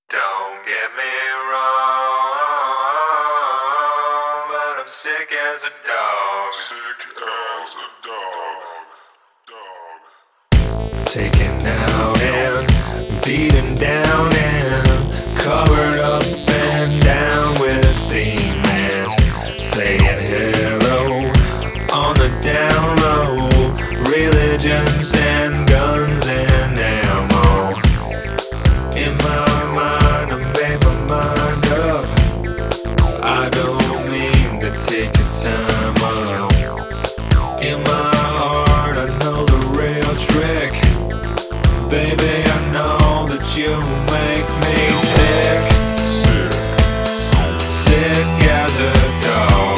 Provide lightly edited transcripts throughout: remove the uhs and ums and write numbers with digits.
Don't get me wrong, but I'm sick as a dog. Sick as a dog. Taken out and beaten down and covered up and down with cement. Saying hello on the down low. Religions and guns and ammo. In my mind, I made my mind up. I don't mean to take your time up. In my heart, I know the real trick. Baby, I know that you make me sick. Sick as a dog.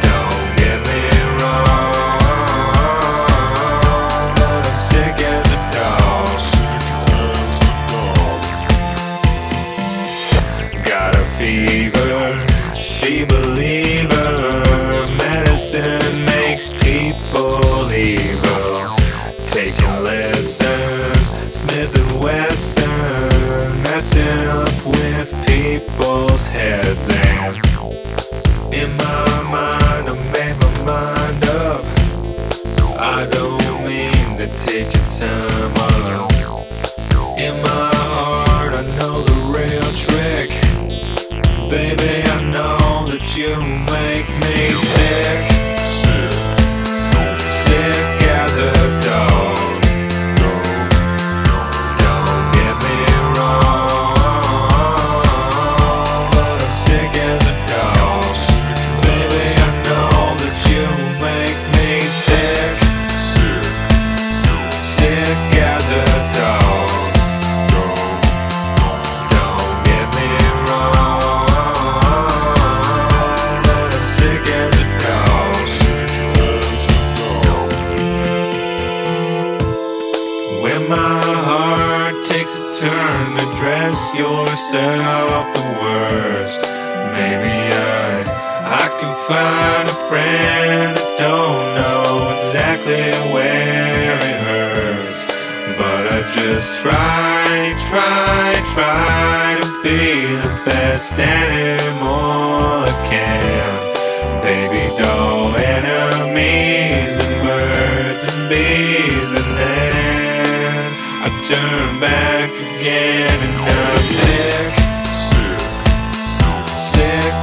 Don't get me wrong, but I'm sick as a dog. Got a fever, she believer. Medicine makes people evil. Taking lessons, Smith and Wesson, messing up with people's heads. And in my mind, I made my mind up. I don't mean to take your time up. In my heart, I know the real trick. Baby, I know that you make me sick. Sick as a dog. Don't get me wrong, but I'm sick as a dog. Baby, I know that you make me sick. Sick as a dog. Don't get me wrong, but I'm sick as a dog. When my heart takes a turn to dress yourself the worst, maybe I can find a friend that don't know exactly where it hurts. But I just try to be the best animal I can. Baby doll, enemies and birds and bees, and then I turn back again and I'm sick. Sick